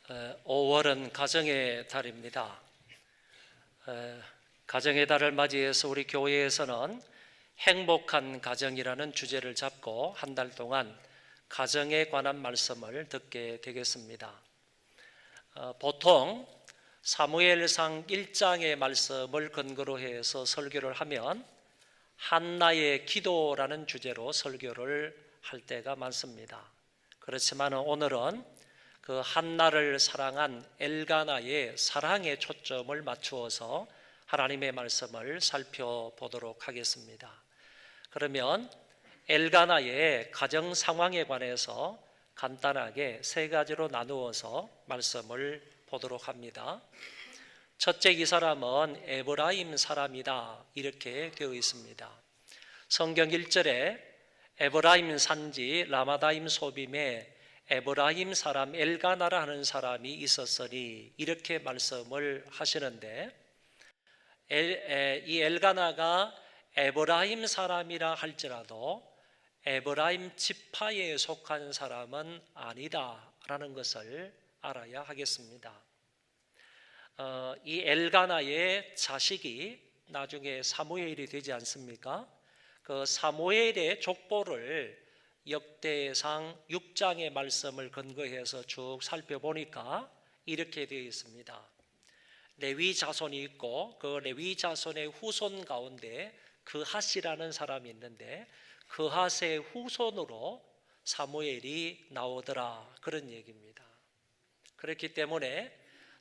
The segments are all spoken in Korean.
5월은 가정의 달입니다. 가정의 달을 맞이해서 우리 교회에서는 행복한 가정이라는 주제를 잡고 한 달 동안 가정에 관한 말씀을 듣게 되겠습니다. 보통 사무엘상 1장의 말씀을 근거로 해서 설교를 하면 한나의 기도라는 주제로 설교를 할 때가 많습니다. 그렇지만 오늘은 그 한나를 사랑한 엘가나의 사랑에 초점을 맞추어서 하나님의 말씀을 살펴보도록 하겠습니다. 그러면 엘가나의 가정 상황에 관해서 간단하게 세 가지로 나누어서 말씀을 보도록 합니다. 첫째, 이 사람은 에브라임 사람이다 이렇게 되어 있습니다. 성경 1절에 에브라임 산지 라마다임 소빔에 에브라임 사람 엘가나라 하는 사람이 있었으니 이렇게 말씀을 하시는데, 이 엘가나가 에브라임 사람이라 할지라도 에브라임 지파에 속한 사람은 아니다라는 것을 알아야 하겠습니다. 이 엘가나의 자식이 나중에 사무엘이 되지 않습니까? 그 사무엘의 족보를 역대상 6장의 말씀을 근거해서 쭉 살펴보니까 이렇게 되어 있습니다. 레위 자손이 있고 그 레위 자손의 후손 가운데 그핫이라는 사람이 있는데 그핫의 후손으로 사무엘이 나오더라, 그런 얘기입니다. 그렇기 때문에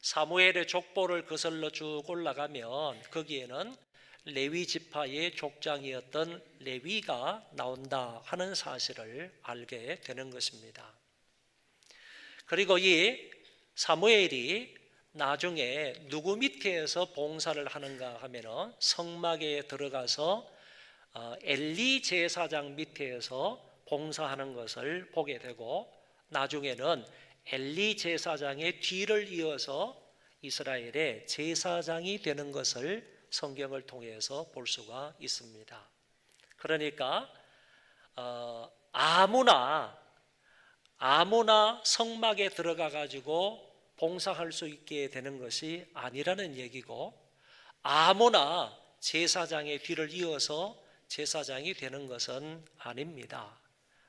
사무엘의 족보를 거슬러 쭉 올라가면 거기에는 레위 지파의 족장이었던 레위가 나온다 하는 사실을 알게 되는 것입니다. 그리고 이 사무엘이 나중에 누구 밑에서 봉사를 하는가 하면은 성막에 들어가서 엘리 제사장 밑에서 봉사하는 것을 보게 되고, 나중에는 엘리 제사장의 뒤를 이어서 이스라엘의 제사장이 되는 것을 성경을 통해서 볼 수가 있습니다. 그러니까 아무나 성막에 들어가 가지고 봉사할 수 있게 되는 것이 아니라는 얘기고, 아무나 제사장의 뒤를 이어서 제사장이 되는 것은 아닙니다.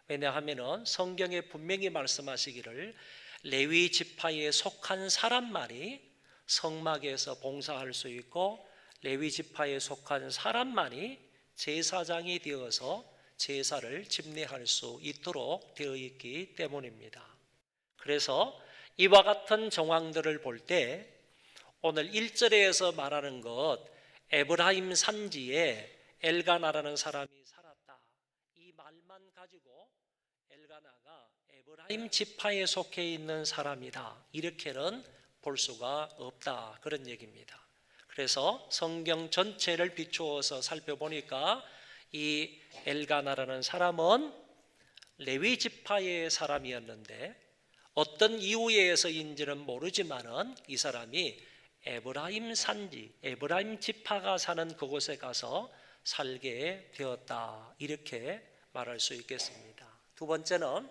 왜냐하면 성경에 분명히 말씀하시기를 레위 지파에 속한 사람만이 성막에서 봉사할 수 있고 레위 지파에 속한 사람만이 제사장이 되어서 제사를 집례할 수 있도록 되어 있기 때문입니다. 그래서 이와 같은 정황들을 볼 때 오늘 1절에서 말하는 것, 에브라임 산지에 엘가나라는 사람이 살았다, 이 말만 가지고 엘가나가 에브라임 지파에 속해 있는 사람이다 이렇게는 볼 수가 없다, 그런 얘기입니다. 그래서 성경 전체를 비추어서 살펴보니까 이 엘가나라는 사람은 레위 지파의 사람이었는데 어떤 이유에서인지는 모르지만은 이 사람이 에브라임 산지, 에브라임 지파가 사는 그곳에 가서 살게 되었다 이렇게 말할 수 있겠습니다. 두 번째는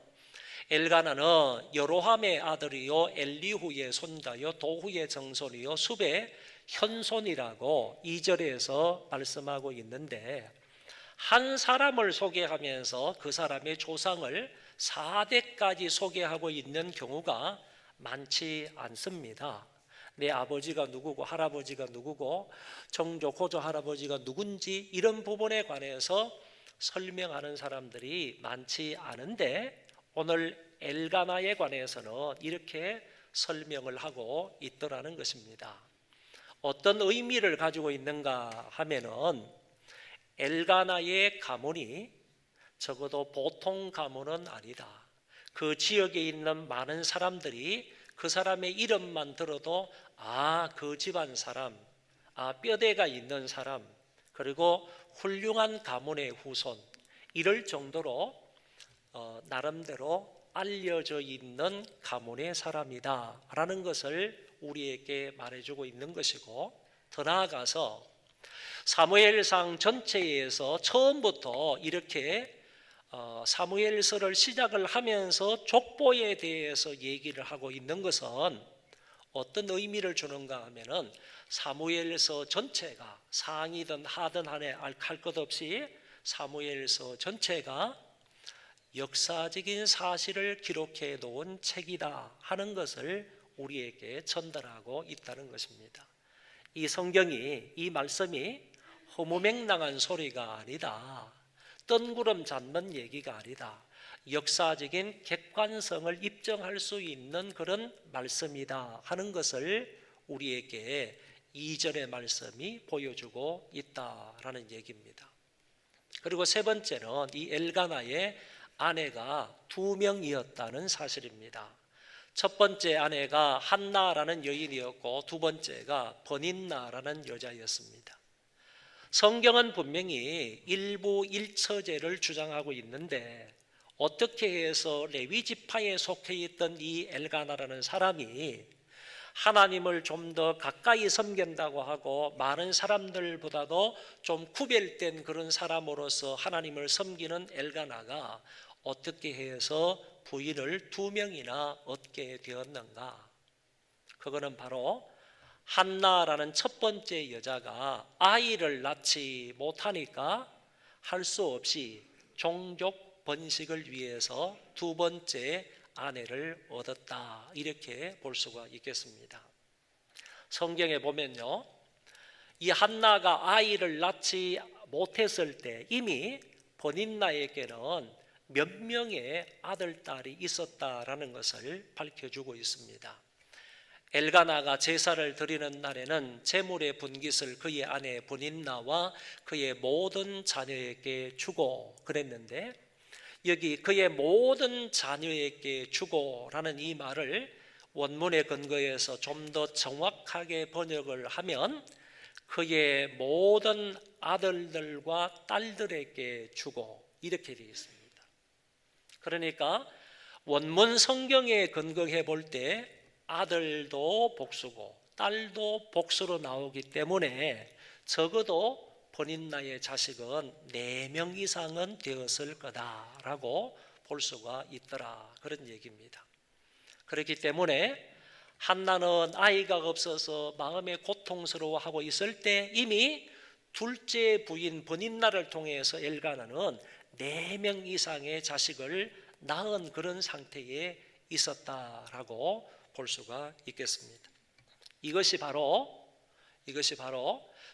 엘가나는 여로함의 아들이요 엘리후의 손자요 도후의 정손이요 숲의 현손이라고 2절에서 말씀하고 있는데, 한 사람을 소개하면서 그 사람의 조상을 4대까지 소개하고 있는 경우가 많지 않습니다. 내 아버지가 누구고 할아버지가 누구고 정조 고조 할아버지가 누군지 이런 부분에 관해서 설명하는 사람들이 많지 않은데, 오늘 엘가나에 관해서는 이렇게 설명을 하고 있더라는 것입니다. 어떤 의미를 가지고 있는가 하면은 엘가나의 가문이 적어도 보통 가문은 아니다. 그 지역에 있는 많은 사람들이 그 사람의 이름만 들어도 그 집안 사람, 뼈대가 있는 사람, 그리고 훌륭한 가문의 후손, 이럴 정도로 나름대로 알려져 있는 가문의 사람이다 라는 것을 우리에게 말해주고 있는 것이고, 더 나아가서 사무엘상 전체에서 처음부터 이렇게 사무엘서를 시작을 하면서 족보에 대해서 얘기를 하고 있는 것은 어떤 의미를 주는가 하면은 사무엘서 전체가 상이든 하든 한에 할 것 없이 사무엘서 전체가 역사적인 사실을 기록해 놓은 책이다 하는 것을 우리에게 전달하고 있다는 것입니다. 이 성경이, 이 말씀이 허무맹랑한 소리가 아니다, 뜬구름 잡는 얘기가 아니다, 역사적인 객관성을 입증할 수 있는 그런 말씀이다 하는 것을 우리에게 2절의 말씀이 보여주고 있다라는 얘기입니다. 그리고 세 번째는 이 엘가나의 아내가 2명이었다는 사실입니다. 첫 번째 아내가 한나라는 여인이었고 두 번째가 버닌나라는 여자였습니다. 성경은 분명히 일부 일처제를 주장하고 있는데 어떻게 해서 레위 지파에 속해 있던 이 엘가나라는 사람이 하나님을 좀 더 가까이 섬긴다고 하고 많은 사람들보다도 좀 구별된 그런 사람으로서 하나님을 섬기는 엘가나가 어떻게 해서 부인을 2명이나 얻게 되었는가? 그거는 바로 한나라는 첫 번째 여자가 아이를 낳지 못하니까 할 수 없이 종족 번식을 위해서 두 번째 아내를 얻었다, 이렇게 볼 수가 있겠습니다. 성경에 보면요, 이 한나가 아이를 낳지 못했을 때 이미 버닌나에게는 몇 명의 아들, 딸이 있었다라는 것을 밝혀주고 있습니다. 엘가나가 제사를 드리는 날에는 제물의 분깃을 그의 아내 버닌나와 그의 모든 자녀에게 주고 그랬는데, 여기 그의 모든 자녀에게 주고라는 이 말을 원문에 근거해서 좀 더 정확하게 번역을 하면 그의 모든 아들들과 딸들에게 주고, 이렇게 되어 있습니다. 그러니까 원문 성경에 근거해 볼 때 아들도 복수고 딸도 복수로 나오기 때문에 적어도 버닌나의 자식은 4명 이상은 되었을 거다라고 볼 수가 있더라, 그런 얘기입니다. 그렇기 때문에 한나는 아이가 없어서 마음에 고통스러워하고 있을 때 이미 둘째 부인 버닌나를 통해서 엘가나는 4명 이상의 자식을 낳은 그런 상태에 있었다라고 볼 수가 있겠습니다. 이것이 바로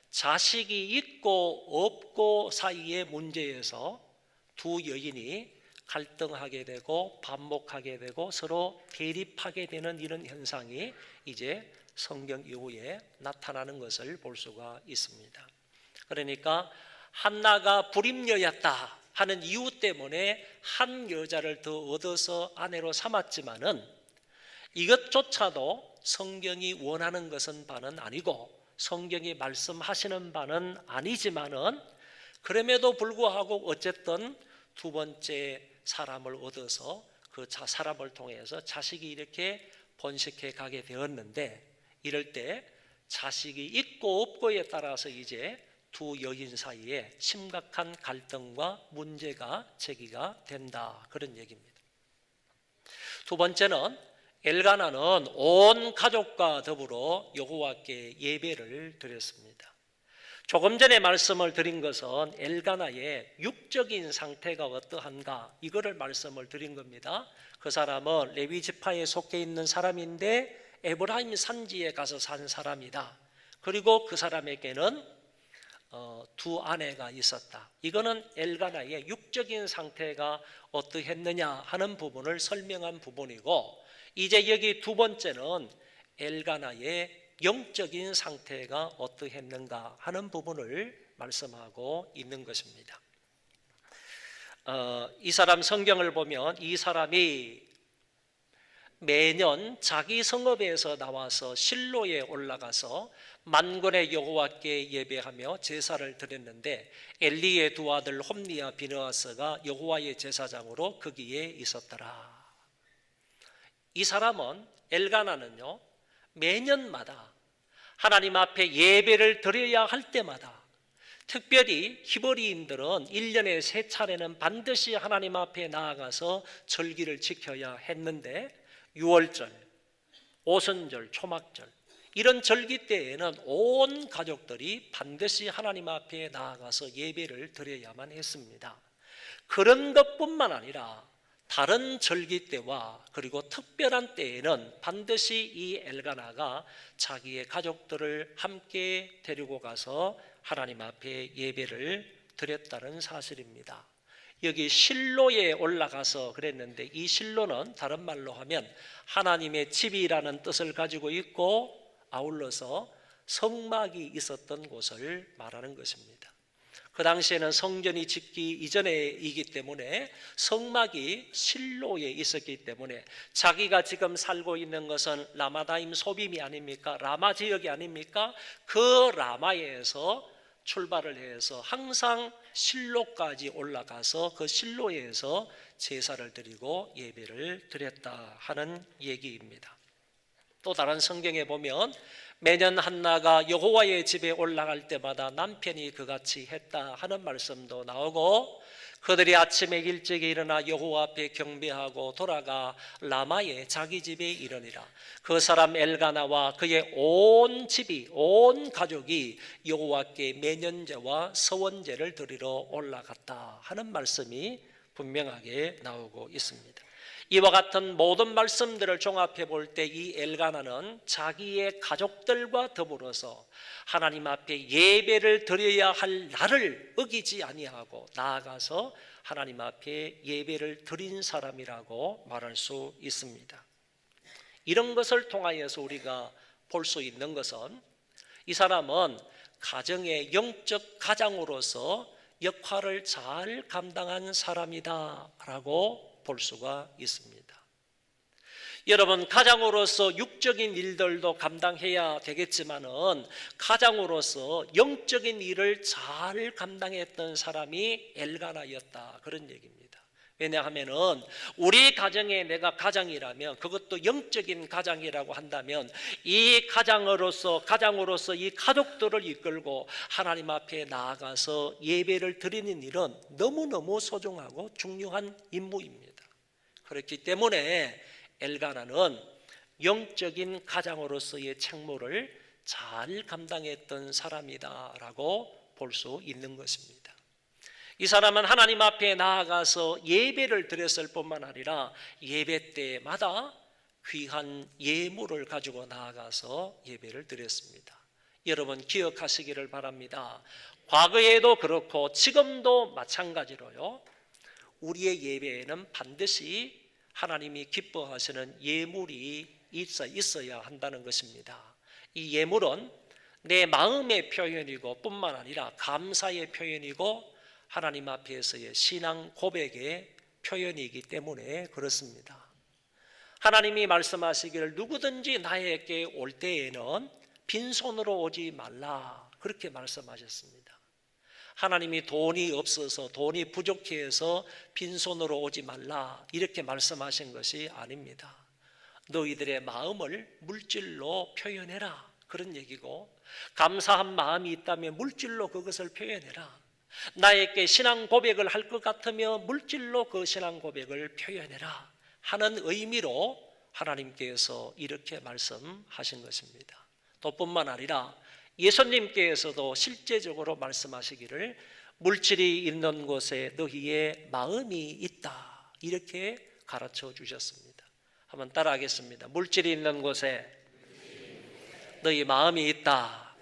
자식이 있고 없고 사이의 문제에서 두 여인이 갈등하게 되고 반목하게 되고 서로 대립하게 되는 이런 현상이 이제 성경 이후에 나타나는 것을 볼 수가 있습니다. 그러니까 한나가 불임녀였다 하는 이유 때문에 한 여자를 더 얻어서 아내로 삼았지만은 이것조차도 성경이 원하는 것은 바는 아니고 성경이 말씀하시는 바는 아니지만은 그럼에도 불구하고 어쨌든 두 번째 사람을 얻어서 그 사람을 통해서 자식이 이렇게 번식해 가게 되었는데, 이럴 때 자식이 있고 없고에 따라서 이제 두 여인 사이에 심각한 갈등과 문제가 제기가 된다, 그런 얘기입니다. 두 번째는 엘가나는 온 가족과 더불어 여호와께 예배를 드렸습니다. 조금 전에 말씀을 드린 것은 엘가나의 육적인 상태가 어떠한가, 이거를 말씀을 드린 겁니다. 그 사람은 레위 지파에 속해 있는 사람인데 에브라임 산지에 가서 산 사람이다. 그리고 그 사람에게는 두 아내가 있었다. 이거는 엘가나의 육적인 상태가 어떠했느냐 하는 부분을 설명한 부분이고, 이제 여기 두 번째는 엘가나의 영적인 상태가 어떠했는가 하는 부분을 말씀하고 있는 것입니다. 이 사람 성경을 보면 이 사람이 매년 자기 성읍에서 나와서 실로에 올라가서 만군의 여호와께 예배하며 제사를 드렸는데 엘리의 두 아들 홈니와 비느하스가 여호와의 제사장으로 거기에 있었더라. 이 사람은, 엘가나는요, 매년마다 하나님 앞에 예배를 드려야 할 때마다, 특별히 히브리인들은 1년에 3차례는 반드시 하나님 앞에 나아가서 절기를 지켜야 했는데 6월절, 오순절, 초막절 이런 절기 때에는 온 가족들이 반드시 하나님 앞에 나아가서 예배를 드려야만 했습니다. 그런 것뿐만 아니라 다른 절기 때와 그리고 특별한 때에는 반드시 이 엘가나가 자기의 가족들을 함께 데리고 가서 하나님 앞에 예배를 드렸다는 사실입니다. 여기 실로에 올라가서 그랬는데 이 실로는 다른 말로 하면 하나님의 집이라는 뜻을 가지고 있고 아울러서 성막이 있었던 곳을 말하는 것입니다. 그 당시에는 성전이 짓기 이전이기 때문에 성막이 실로에 있었기 때문에 자기가 지금 살고 있는 것은 라마다임 소빔이 아닙니까? 라마 지역이 아닙니까? 그 라마에서 출발을 해서 항상 실로까지 올라가서 그 실로에서 제사를 드리고 예배를 드렸다 하는 얘기입니다. 또 다른 성경에 보면 매년 한나가 여호와의 집에 올라갈 때마다 남편이 그같이 했다 하는 말씀도 나오고 그들이 아침에 일찍 일어나 여호와 앞에 경배하고 돌아가 라마의 자기 집에 이르니라. 그 사람 엘가나와 그의 온 집이 온 가족이 여호와께 매년제와 서원제를 드리러 올라갔다 하는 말씀이 분명하게 나오고 있습니다. 이와 같은 모든 말씀들을 종합해 볼 때 이 엘가나는 자기의 가족들과 더불어서 하나님 앞에 예배를 드려야 할 날을 어기지 아니하고 나아가서 하나님 앞에 예배를 드린 사람이라고 말할 수 있습니다. 이런 것을 통하여서 우리가 볼 수 있는 것은 이 사람은 가정의 영적 가장으로서 역할을 잘 감당한 사람이다라고 볼 수가 있습니다. 여러분, 가장으로서 육적인 일들도 감당해야 되겠지만은 가장으로서 영적인 일을 잘 감당했던 사람이 엘가나였다 그런 얘기입니다. 왜냐하면은 우리 가정에 내가 가장이라면 그것도 영적인 가장이라고 한다면 이 가장으로서 이 가족들을 이끌고 하나님 앞에 나아가서 예배를 드리는 일은 너무너무 소중하고 중요한 임무입니다. 그렇기 때문에 엘가나는 영적인 가장으로서의 책무를 잘 감당했던 사람이다라고 볼 수 있는 것입니다. 이 사람은 하나님 앞에 나아가서 예배를 드렸을 뿐만 아니라 예배 때마다 귀한 예물을 가지고 나아가서 예배를 드렸습니다. 여러분 기억하시기를 바랍니다. 과거에도 그렇고 지금도 마찬가지로요. 우리의 예배에는 반드시 하나님이 기뻐하시는 예물이 있어야 한다는 것입니다. 이 예물은 내 마음의 표현이고 뿐만 아니라 감사의 표현이고 하나님 앞에서의 신앙 고백의 표현이기 때문에 그렇습니다. 하나님이 말씀하시기를 누구든지 나에게 올 때에는 빈손으로 오지 말라 그렇게 말씀하셨습니다. 하나님이 돈이 없어서 돈이 부족해서 빈손으로 오지 말라 이렇게 말씀하신 것이 아닙니다. 너희들의 마음을 물질로 표현해라 그런 얘기고 감사한 마음이 있다면 물질로 그것을 표현해라. 나에게 신앙 고백을 할 것 같으면 물질로 그 신앙 고백을 표현해라 하는 의미로 하나님께서 이렇게 말씀하신 것입니다. 또 뿐만 아니라 예수님께서도 실제적으로 말씀하시기를 물질이 있는 곳에 너희의 마음이 있다 이렇게 가르쳐 주셨습니다. 한번 따라하겠습니다. 물질이 있는 곳에 너희 마음이 있다.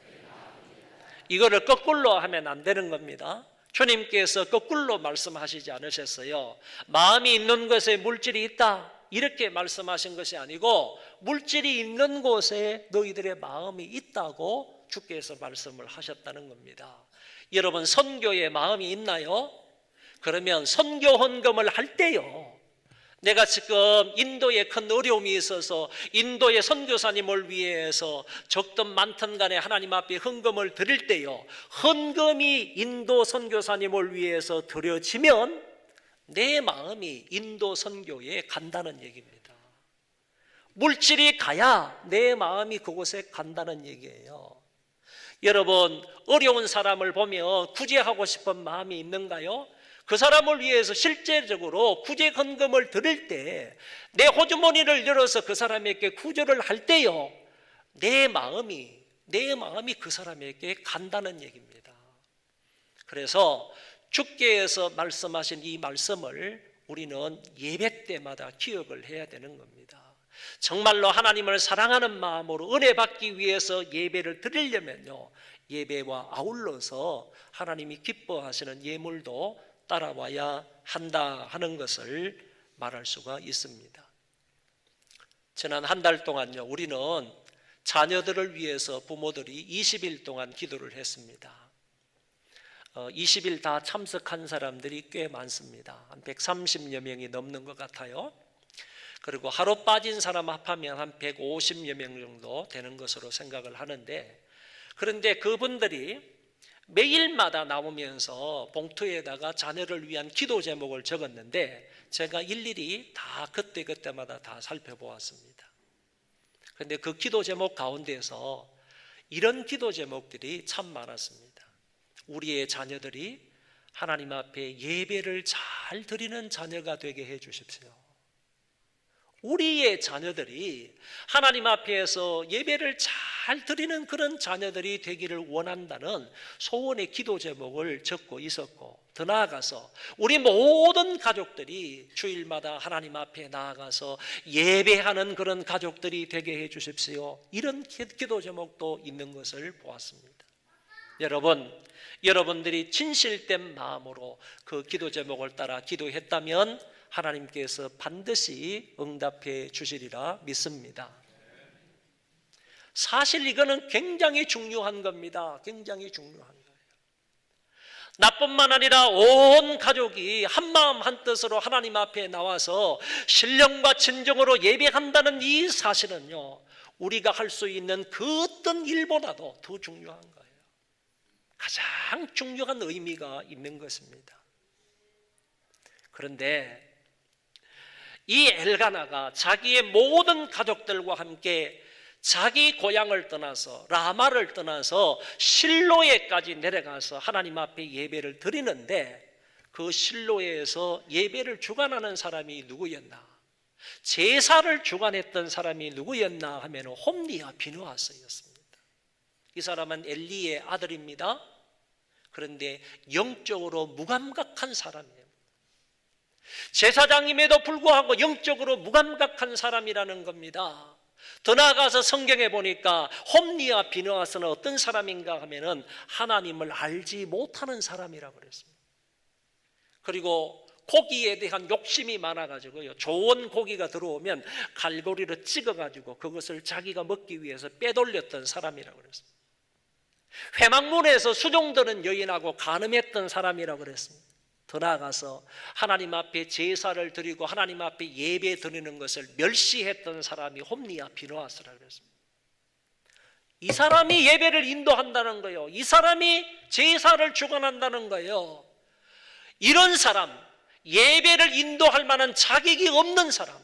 이거를 거꾸로 하면 안 되는 겁니다. 주님께서 거꾸로 말씀하시지 않으셨어요. 마음이 있는 곳에 물질이 있다 이렇게 말씀하신 것이 아니고 물질이 있는 곳에 너희들의 마음이 있다고 주께서 말씀을 하셨다는 겁니다. 여러분 선교에 마음이 있나요? 그러면 선교 헌금을 할 때요. 내가 지금 인도에 큰 어려움이 있어서 인도의 선교사님을 위해서 적든 많든 간에 하나님 앞에 헌금을 드릴 때요. 헌금이 인도 선교사님을 위해서 드려지면 내 마음이 인도 선교에 간다는 얘기입니다. 물질이 가야 내 마음이 그곳에 간다는 얘기예요. 여러분 어려운 사람을 보면 구제하고 싶은 마음이 있는가요? 그 사람을 위해서 실제적으로 구제 헌금을 드릴 때, 내 호주머니를 열어서 그 사람에게 구제를 할 때요, 내 마음이 그 사람에게 간다는 얘기입니다. 그래서 주께서 말씀하신 이 말씀을 우리는 예배 때마다 기억을 해야 되는 겁니다. 정말로 하나님을 사랑하는 마음으로 은혜 받기 위해서 예배를 드리려면요, 예배와 아울러서 하나님이 기뻐하시는 예물도 따라와야 한다 하는 것을 말할 수가 있습니다. 지난 한 달 동안요, 우리는 자녀들을 위해서 부모들이 20일 동안 기도를 했습니다. 20일 다 참석한 사람들이 꽤 많습니다. 한 130여 명이 넘는 것 같아요. 그리고 하루 빠진 사람 합하면 한 150여 명 정도 되는 것으로 생각을 하는데, 그런데 그분들이 매일마다 나오면서 봉투에다가 자녀를 위한 기도 제목을 적었는데, 제가 일일이 다 그때마다 다 살펴보았습니다. 그런데 그 기도 제목 가운데서 이런 기도 제목들이 참 많았습니다. 우리의 자녀들이 하나님 앞에 예배를 잘 드리는 자녀가 되게 해 주십시오. 우리의 자녀들이 하나님 앞에서 예배를 잘 드리는 그런 자녀들이 되기를 원한다는 소원의 기도 제목을 적고 있었고, 더 나아가서 우리 모든 가족들이 주일마다 하나님 앞에 나아가서 예배하는 그런 가족들이 되게 해 주십시오, 이런 기도 제목도 있는 것을 보았습니다. 여러분들이 진실된 마음으로 그 기도 제목을 따라 기도했다면 하나님께서 반드시 응답해 주시리라 믿습니다. 사실 이거는 굉장히 중요한 겁니다. 굉장히 중요한 거예요. 나뿐만 아니라 온 가족이 한마음 한뜻으로 하나님 앞에 나와서 신령과 진정으로 예배한다는 이 사실은요, 우리가 할 수 있는 그 어떤 일보다도 더 중요한 거예요. 가장 중요한 의미가 있는 것입니다. 그런데 이 엘가나가 자기의 모든 가족들과 함께 자기 고향을 떠나서, 라마를 떠나서 실로에까지 내려가서 하나님 앞에 예배를 드리는데, 그 실로에서 예배를 주관하는 사람이 누구였나? 제사를 주관했던 사람이 누구였나 하면 홈리와 비느하스였습니다. 이 사람은 엘리의 아들입니다. 그런데 영적으로 무감각한 사람이에요. 제사장임에도 불구하고 영적으로 무감각한 사람이라는 겁니다. 더 나아가서 성경에 보니까 홈리와 비느하스는 어떤 사람인가 하면은 하나님을 알지 못하는 사람이라고 그랬습니다. 그리고 고기에 대한 욕심이 많아가지고요, 좋은 고기가 들어오면 갈고리로 찍어가지고 그것을 자기가 먹기 위해서 빼돌렸던 사람이라고 그랬습니다. 회막문에서 수종드는 여인하고 간음했던 사람이라고 그랬습니다. 더 나아가서 하나님 앞에 제사를 드리고 하나님 앞에 예배 드리는 것을 멸시했던 사람이 홈리와 비느하스라고 그랬습니다. 이 사람이 예배를 인도한다는 거예요. 이 사람이 제사를 주관한다는 거예요. 이런 사람, 예배를 인도할 만한 자격이 없는 사람,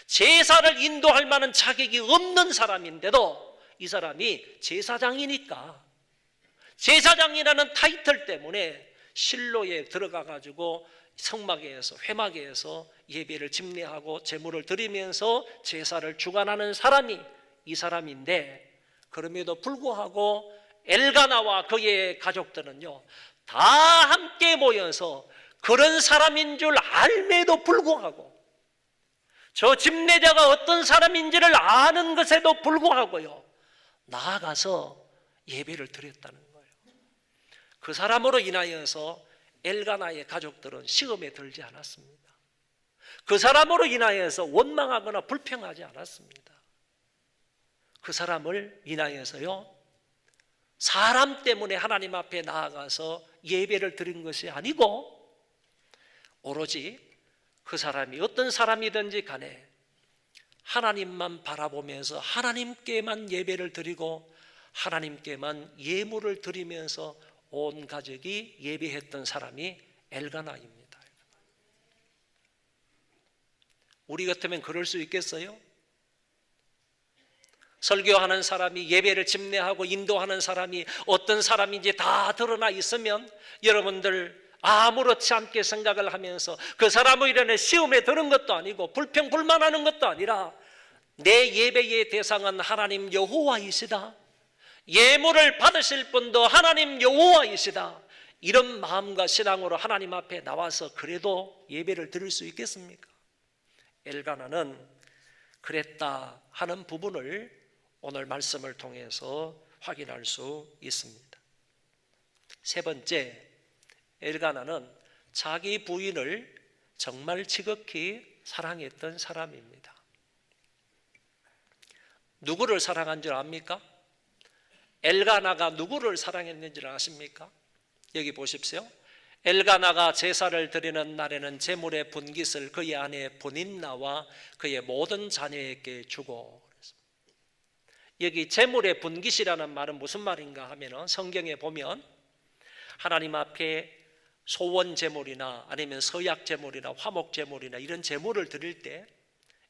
제사를 인도할 만한 자격이 없는 사람인데도 이 사람이 제사장이니까, 제사장이라는 타이틀 때문에 실로에 들어가 가지고 성막에서, 회막에서 예배를 집례하고 제물을 드리면서 제사를 주관하는 사람이 이 사람인데, 그럼에도 불구하고 엘가나와 그의 가족들은요, 다 함께 모여서 그런 사람인 줄 알매도 불구하고, 저 집례자가 어떤 사람인지를 아는 것에도 불구하고요, 나아가서 예배를 드렸다는 거예요. 그 사람으로 인하여서 엘가나의 가족들은 시험에 들지 않았습니다. 그 사람으로 인하여서 원망하거나 불평하지 않았습니다. 그 사람을 인하여서요, 사람 때문에 하나님 앞에 나아가서 예배를 드린 것이 아니고, 오로지 그 사람이 어떤 사람이든지 간에 하나님만 바라보면서 하나님께만 예배를 드리고 하나님께만 예물을 드리면서 온 가족이 예배했던 사람이 엘가나입니다. 우리 같으면 그럴 수 있겠어요? 설교하는 사람이, 예배를 집례하고 인도하는 사람이 어떤 사람인지 다 드러나 있으면 여러분들 아무렇지 않게 생각을 하면서 그 사람의 일에 시험에 드는 것도 아니고 불평불만하는 것도 아니라 내 예배의 대상은 하나님 여호와이시다, 예물을 받으실 분도 하나님 여호와이시다, 이런 마음과 신앙으로 하나님 앞에 나와서 그래도 예배를 드릴 수 있겠습니까? 엘가나는 그랬다 하는 부분을 오늘 말씀을 통해서 확인할 수 있습니다. 세 번째, 엘가나는 자기 부인을 정말 지극히 사랑했던 사람입니다. 누구를 사랑한 줄 압니까? 엘가나가 누구를 사랑했는지를 아십니까? 여기 보십시오. 엘가나가 제사를 드리는 날에는 제물의 분깃을 그의 아내 브닌나와 그의 모든 자녀에게 주고, 여기 제물의 분깃이라는 말은 무슨 말인가 하면 성경에 보면 하나님 앞에 소원 제물이나 아니면 서약 제물이나 화목 제물이나 이런 제물을 드릴 때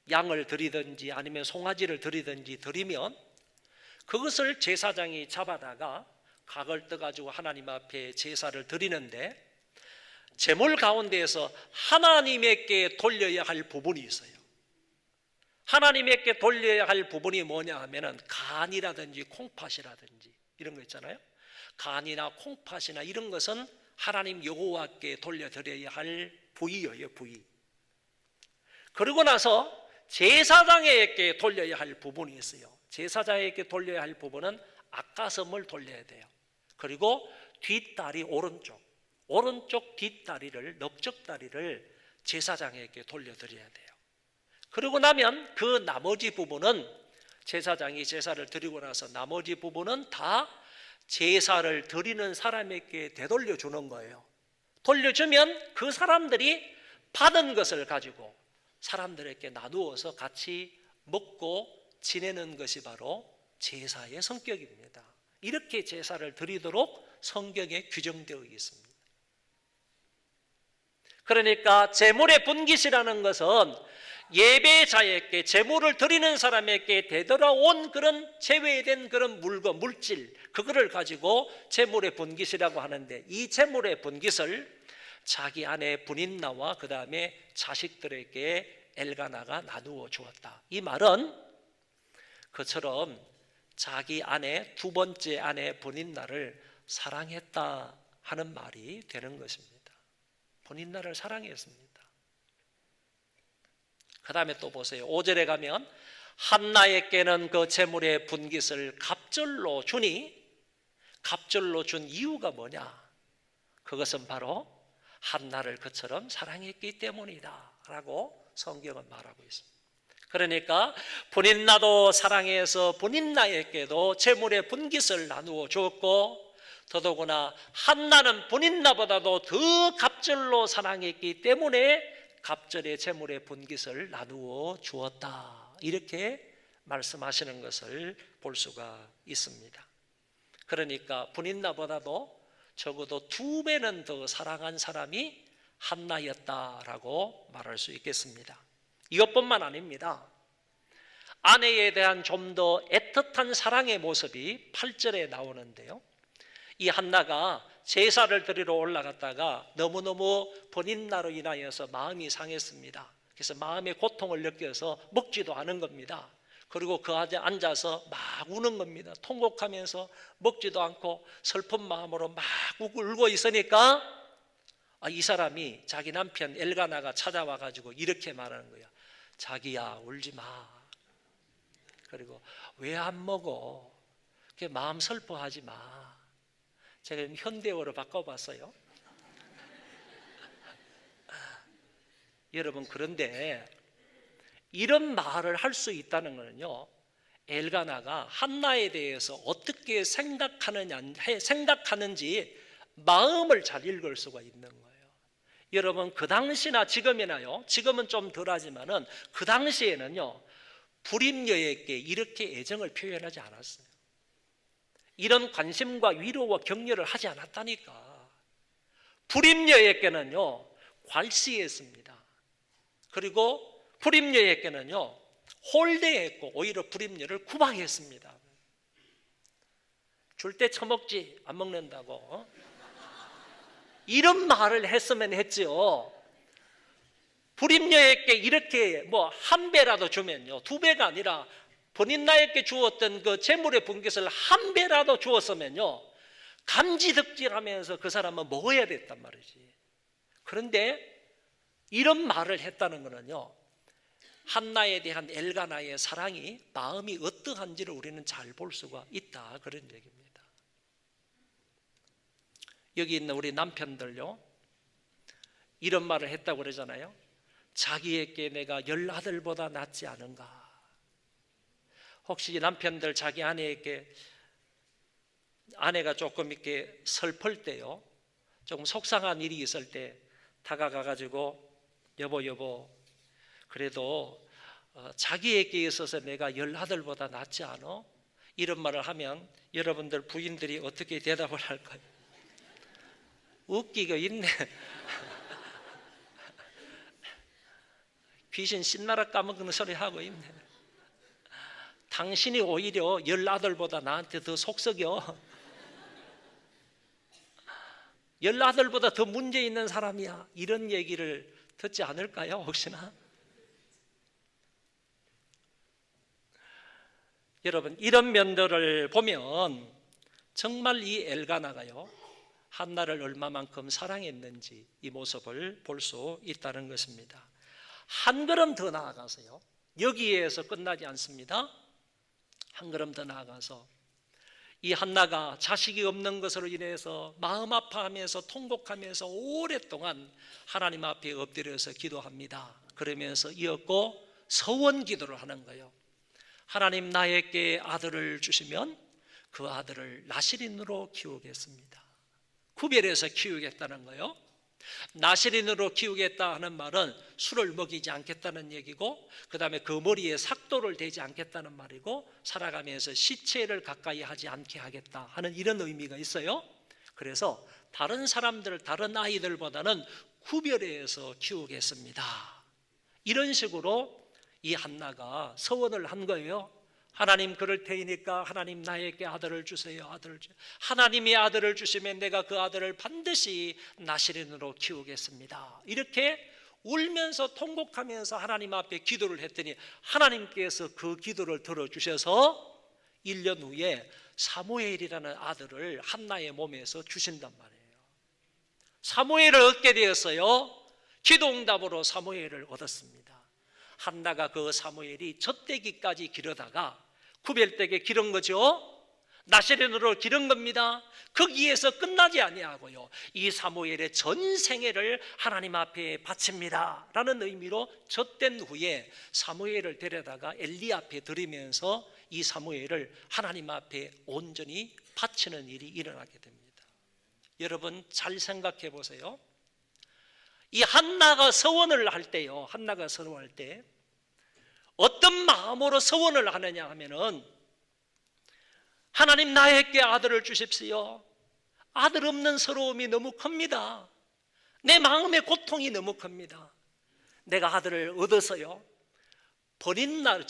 양을 드리든지 아니면 송아지를 드리든지 드리면 그것을 제사장이 잡아다가 각을 떠가지고 하나님 앞에 제사를 드리는데 제물 가운데에서 하나님에게 돌려야 할 부분이 있어요. 하나님에게 돌려야 할 부분이 뭐냐 하면은 간이라든지 콩팥이라든지 이런 거 있잖아요. 간이나 콩팥이나 이런 것은 하나님 여호와께 돌려드려야 할 부위예요, 부위. 그러고 나서 제사장에게 돌려야 할 부분이 있어요. 제사장에게 돌려야 할 부분은 앞가슴을 돌려야 돼요. 그리고 뒷다리, 오른쪽 뒷다리를, 넓적다리를 제사장에게 돌려드려야 돼요. 그러고 나면 그 나머지 부분은 제사장이 제사를 드리고 나서 나머지 부분은 다 제사를 드리는 사람에게 되돌려 주는 거예요. 돌려주면 그 사람들이 받은 것을 가지고 사람들에게 나누어서 같이 먹고 지내는 것이 바로 제사의 성격입니다. 이렇게 제사를 드리도록 성경에 규정되어 있습니다. 그러니까 제물의 분깃이라는 것은 예배자에게, 제물을 드리는 사람에게 되돌아온 그런 제외된 그런 물질, 그거를 가지고 제물의 분깃이라고 하는데, 이 제물의 분깃을 자기 아내 브닌나와 그 다음에 자식들에게 엘가나가 나누어 주었다. 이 말은 그처럼 자기 아내, 두 번째 아내 브닌나를 사랑했다 하는 말이 되는 것입니다. 브닌나를 사랑했습니다. 그 다음에 또 보세요. 5절에 가면 한나에게는 그 제물의 분깃을 갑절로 주니, 갑절로 준 이유가 뭐냐? 그것은 바로 한나를 그처럼 사랑했기 때문이다 라고 성경은 말하고 있습니다. 그러니까 브닌나도 사랑해서 브닌나에게도 제물의 분깃을 나누어 주었고, 더더구나 한나는 브닌나보다도 더 갑절로 사랑했기 때문에 갑절의 제물의 분깃을 나누어 주었다, 이렇게 말씀하시는 것을 볼 수가 있습니다. 그러니까 브닌나보다도 적어도 2배는 더 사랑한 사람이 한나였다라고 말할 수 있겠습니다. 이것뿐만 아닙니다. 아내에 대한 좀 더 애틋한 사랑의 모습이 8절에 나오는데요, 이 한나가 제사를 드리러 올라갔다가 너무너무 브닌나로 인하여서 마음이 상했습니다. 그래서 마음의 고통을 느껴서 먹지도 않은 겁니다. 그리고 그 안에 앉아서 막 우는 겁니다. 통곡하면서 먹지도 않고 슬픈 마음으로 막 울고 있으니까 이 사람이, 자기 남편 엘가나가 찾아와 가지고 이렇게 말하는 거야. 자기야, 울지 마. 그리고 왜 안 먹어? 마음 슬퍼하지 마. 제가 현대어로 바꿔봤어요. 여러분, 그런데 이런 말을 할 수 있다는 것은요, 엘가나가 한나에 대해서 어떻게 생각하는지 마음을 잘 읽을 수가 있는 거예요. 여러분, 그 당시나 지금이나요, 지금은 좀 덜하지만은 그 당시에는요, 불임녀에게 이렇게 애정을 표현하지 않았어요. 이런 관심과 위로와 격려를 하지 않았다니까. 불임녀에게는요, 괄시했습니다. 그리고 불임녀에게는요, 홀대했고 오히려 불임녀를 구박했습니다. 줄 때 처먹지 안 먹는다고. 이런 말을 했으면 했죠. 불임녀에게 이렇게 뭐 한 배라도 주면요, 두 배가 아니라 본인 나에게 주었던 그 재물의 분깃을 한 배라도 주었으면요, 감지덕지하면서 그 사람은 먹어야 됐단 말이지. 그런데 이런 말을 했다는 것은요, 한나에 대한 엘가나의 사랑이, 마음이 어떠한지를 우리는 잘 볼 수가 있다, 그런 얘기입니다. 여기 있는 우리 남편들요, 이런 말을 했다고 그러잖아요. 자기에게 내가 10아들보다 낫지 않은가. 혹시 남편들 자기 아내에게, 아내가 조금 이렇게 슬플 때요, 조금 속상한 일이 있을 때 다가가가지고 여보 그래도 자기에게 있어서 내가 10아들보다 낫지 않아? 이런 말을 하면 여러분들 부인들이 어떻게 대답을 할까요? 웃기가 있네. 귀신 신나라 까먹는 소리 하고 있네. 당신이 오히려 10아들보다 나한테 더 속썩여. 10아들보다 더 문제 있는 사람이야. 이런 얘기를 듣지 않을까요? 혹시나? 여러분, 이런 면들을 보면 정말 이 엘가나가요, 한나를 얼마만큼 사랑했는지 이 모습을 볼 수 있다는 것입니다. 한 걸음 더 나아가서요, 여기에서 끝나지 않습니다. 한 걸음 더 나아가서 이 한나가 자식이 없는 것으로 인해서 마음 아파하면서 통곡하면서 오랫동안 하나님 앞에 엎드려서 기도합니다. 그러면서 이었고 서원 기도를 하는 거예요. 하나님, 나에게 아들을 주시면 그 아들을 나실인으로 키우겠습니다. 구별해서 키우겠다는 거예요. 나실인으로 키우겠다 하는 말은 술을 먹이지 않겠다는 얘기고, 그 다음에 그 머리에 삭도를 대지 않겠다는 말이고, 살아가면서 시체를 가까이 하지 않게 하겠다 하는 이런 의미가 있어요. 그래서 다른 사람들, 다른 아이들보다는 구별해서 키우겠습니다. 이런 식으로 이 한나가 서원을 한 거예요. 하나님, 그럴 테이니까 하나님 나에게 아들을 주세요. 아들을 주세요. 하나님이 아들을 주시면 내가 그 아들을 반드시 나실인으로 키우겠습니다. 이렇게 울면서 통곡하면서 하나님 앞에 기도를 했더니 하나님께서 그 기도를 들어주셔서 1년 후에 사무엘이라는 아들을 한나의 몸에서 주신단 말이에요. 사무엘을 얻게 되었어요. 기도응답으로 사무엘을 얻었습니다. 한나가 그 사무엘이 젖대기까지 기르다가 구별되게 기른 거죠. 나실인으로 기른 겁니다. 거기에서 끝나지 아니하고요, 이 사무엘의 전 생애를 하나님 앞에 바칩니다 라는 의미로 젖된 후에 사무엘을 데려다가 엘리 앞에 드리면서 이 사무엘을 하나님 앞에 온전히 바치는 일이 일어나게 됩니다. 여러분 잘 생각해 보세요. 이 한나가 서원을 할 때요, 한나가 서원할 때 어떤 마음으로 서원을 하느냐 하면은, 하나님, 나에게 아들을 주십시오. 아들 없는 서러움이 너무 큽니다. 내 마음의 고통이 너무 큽니다. 내가 아들을 얻어서요, 버린 날,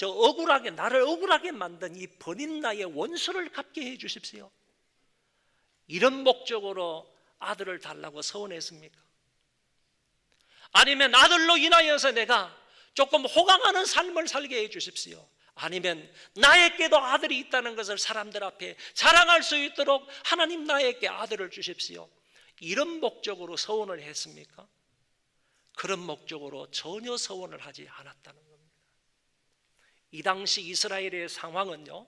나를 억울하게 만든 이 버린 나의 원수를 갚게 해 주십시오. 이런 목적으로 아들을 달라고 서원했습니까? 아니면 아들로 인하여서 내가 조금 호강하는 삶을 살게 해 주십시오. 아니면 나에게도 아들이 있다는 것을 사람들 앞에 자랑할 수 있도록 하나님, 나에게 아들을 주십시오. 이런 목적으로 서원을 했습니까? 그런 목적으로 전혀 서원을 하지 않았다는 겁니다. 이 당시 이스라엘의 상황은요,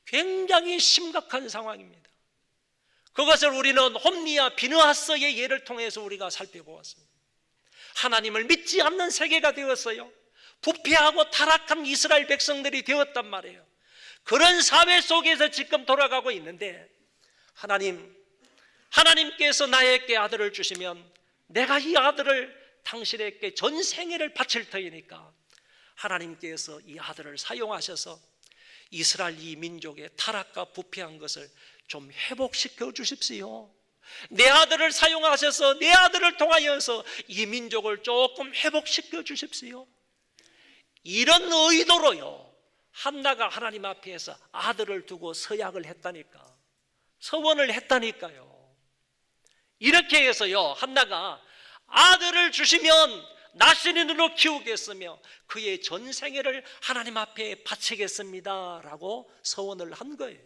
굉장히 심각한 상황입니다. 그것을 우리는 홈리와 비느하스의 예를 통해서 우리가 살펴보았습니다. 하나님을 믿지 않는 세계가 되었어요. 부패하고 타락한 이스라엘 백성들이 되었단 말이에요. 그런 사회 속에서 지금 돌아가고 있는데, 하나님께서 나에게 아들을 주시면 내가 이 아들을 당신에게 전 생애를 바칠 터이니까 하나님께서 이 아들을 사용하셔서 이스라엘 이 민족의 타락과 부패한 것을 좀 회복시켜 주십시오. 내 아들을 사용하셔서 내 아들을 통하여서 이 민족을 조금 회복시켜 주십시오. 이런 의도로요, 한나가 하나님 앞에서 아들을 두고 서약을 했다니까, 서원을 했다니까요. 이렇게 해서요, 한나가 아들을 주시면 나시린으로 키우겠으며 그의 전생애를 하나님 앞에 바치겠습니다 라고 서원을 한 거예요.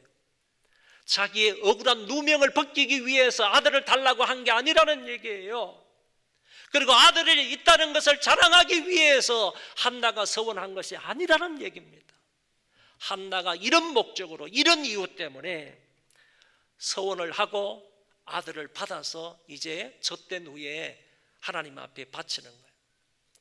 자기의 억울한 누명을 벗기기 위해서 아들을 달라고 한 게 아니라는 얘기예요. 그리고 아들이 있다는 것을 자랑하기 위해서 한나가 서원한 것이 아니라는 얘기입니다. 한나가 이런 목적으로, 이런 이유 때문에 서원을 하고 아들을 받아서 이제 젖된 후에 하나님 앞에 바치는 거예요.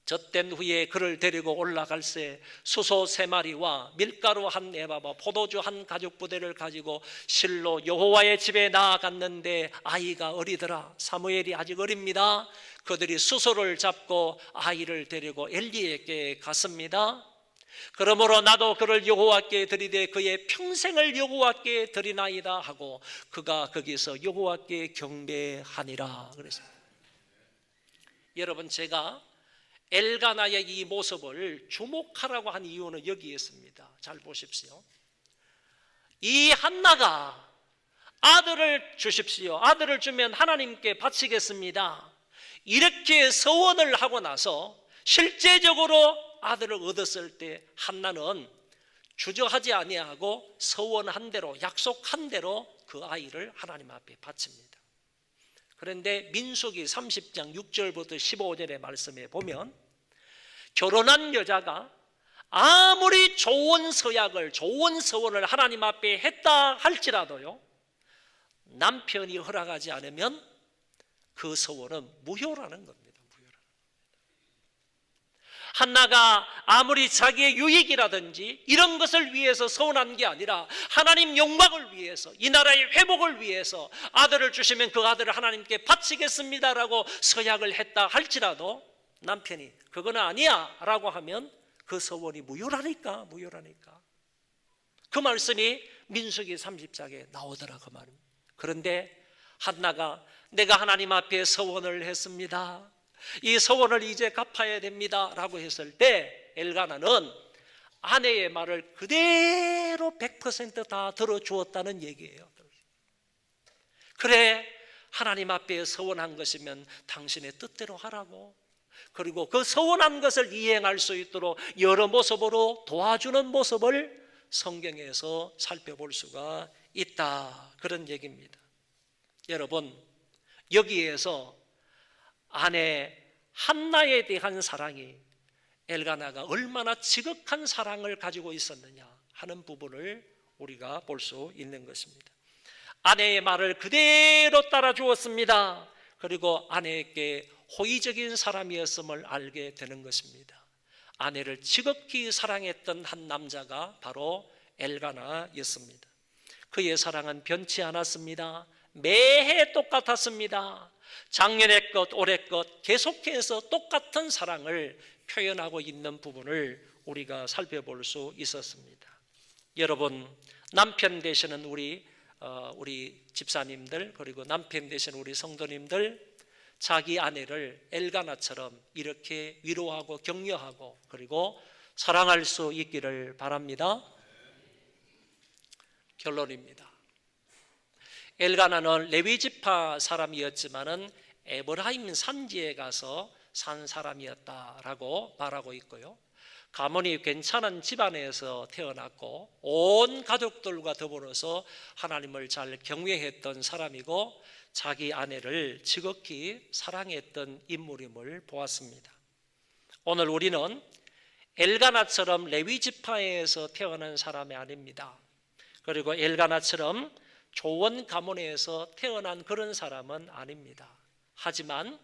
젖된 후에 그를 데리고 올라갈새 수소 3마리와 밀가루 한 에바와 포도주 한 가죽 부대를 가지고 실로 여호와의 집에 나아갔는데 아이가 어리더라. 사무엘이 아직 어립니다. 그들이 수소를 잡고 아이를 데리고 엘리에게 갔습니다. 그러므로 나도 그를 여호와께 드리되 그의 평생을 여호와께 드리나이다 하고 그가 거기서 여호와께 경배하니라 그랬습니다. 여러분, 제가 엘가나의 이 모습을 주목하라고 한 이유는 여기에 있습니다. 잘 보십시오. 이 한나가 아들을 주십시오, 아들을 주면 하나님께 바치겠습니다, 이렇게 서원을 하고 나서 실제적으로 아들을 얻었을 때 한나는 주저하지 아니하고 서원한 대로, 약속한 대로 그 아이를 하나님 앞에 바칩니다. 그런데 민수기 30장 6절부터 15절의 말씀에 보면 결혼한 여자가 아무리 좋은 서약을, 좋은 서원을 하나님 앞에 했다 할지라도요, 남편이 허락하지 않으면 그 서원은 무효라는 겁니다. 한나가 아무리 자기의 유익이라든지 이런 것을 위해서 서원한 게 아니라 하나님 영광을 위해서, 이 나라의 회복을 위해서 아들을 주시면 그 아들을 하나님께 바치겠습니다라고 서약을 했다 할지라도 남편이 그거는 아니야 라고 하면 그 서원이 무효라니까. 그 말씀이 민수기 30장에 나오더라 그 말입니다. 그런데 한나가 내가 하나님 앞에 서원을 했습니다, 이 서원을 이제 갚아야 됩니다 라고 했을 때 엘가나는 아내의 말을 그대로 100% 다 들어주었다는 얘기예요. 그래, 하나님 앞에 서원한 것이면 당신의 뜻대로 하라고, 그리고 그 서원한 것을 이행할 수 있도록 여러 모습으로 도와주는 모습을 성경에서 살펴볼 수가 있다, 그런 얘기입니다. 여러분, 여기에서 아내 한나에 대한 사랑이 엘가나가 얼마나 지극한 사랑을 가지고 있었느냐 하는 부분을 우리가 볼 수 있는 것입니다. 아내의 말을 그대로 따라 주었습니다. 그리고 아내에게 호의적인 사람이었음을 알게 되는 것입니다. 아내를 지극히 사랑했던 한 남자가 바로 엘가나였습니다. 그의 사랑은 변치 않았습니다. 매해 똑같았습니다. 작년의 것, 올해 것 계속해서 똑같은 사랑을 표현하고 있는 부분을 우리가 살펴볼 수 있었습니다. 여러분, 남편 되시는 우리 집사님들, 그리고 남편 되시는 우리 성도님들, 자기 아내를 엘가나처럼 이렇게 위로하고 격려하고 그리고 사랑할 수 있기를 바랍니다. 결론입니다. 엘가나는 레위 지파 사람이었지만은 에브라임 산지에 가서 산 사람이었다라고 말하고 있고요. 가문이 괜찮은 집안에서 태어났고 온 가족들과 더불어서 하나님을 잘 경외했던 사람이고 자기 아내를 지극히 사랑했던 인물임을 보았습니다. 오늘 우리는 엘가나처럼 레위 지파에서 태어난 사람이 아닙니다. 그리고 엘가나처럼 좋은 가문에서 태어난 그런 사람은 아닙니다. 하지만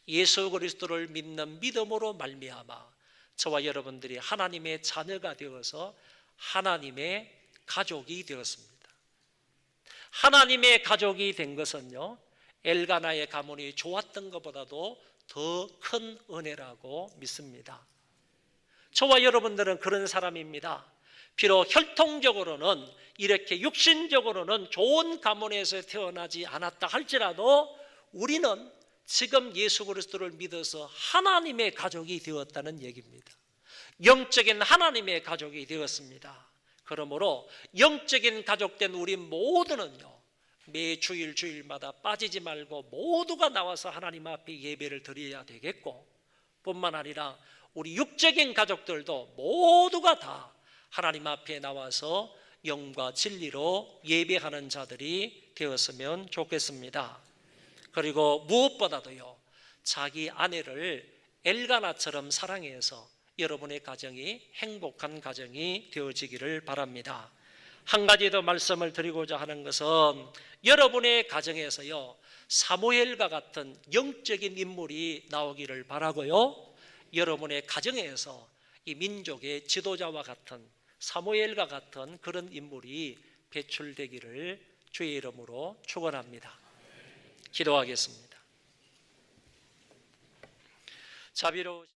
예수 그리스도를 믿는 믿음으로 말미암아 저와 여러분들이 하나님의 자녀가 되어서 하나님의 가족이 되었습니다. 하나님의 가족이 된 것은요, 엘가나의 가문이 좋았던 것보다도 더 큰 은혜라고 믿습니다. 저와 여러분들은 그런 사람입니다. 비록 혈통적으로는 이렇게 육신적으로는 좋은 가문에서 태어나지 않았다 할지라도 우리는 지금 예수 그리스도를 믿어서 하나님의 가족이 되었다는 얘기입니다. 영적인 하나님의 가족이 되었습니다. 그러므로 영적인 가족된 우리 모두는요, 매 주일마다 빠지지 말고 모두가 나와서 하나님 앞에 예배를 드려야 되겠고, 뿐만 아니라 우리 육적인 가족들도 모두가 다 하나님 앞에 나와서 영과 진리로 예배하는 자들이 되었으면 좋겠습니다. 그리고 무엇보다도요, 자기 아내를 엘가나처럼 사랑해서 여러분의 가정이 행복한 가정이 되어지기를 바랍니다. 한 가지 더 말씀을 드리고자 하는 것은, 여러분의 가정에서요, 사무엘과 같은 영적인 인물이 나오기를 바라고요, 여러분의 가정에서 이 민족의 지도자와 같은 사무엘과 같은 그런 인물이 배출되기를 주의 이름으로 축원합니다. 기도하겠습니다. 자비로우신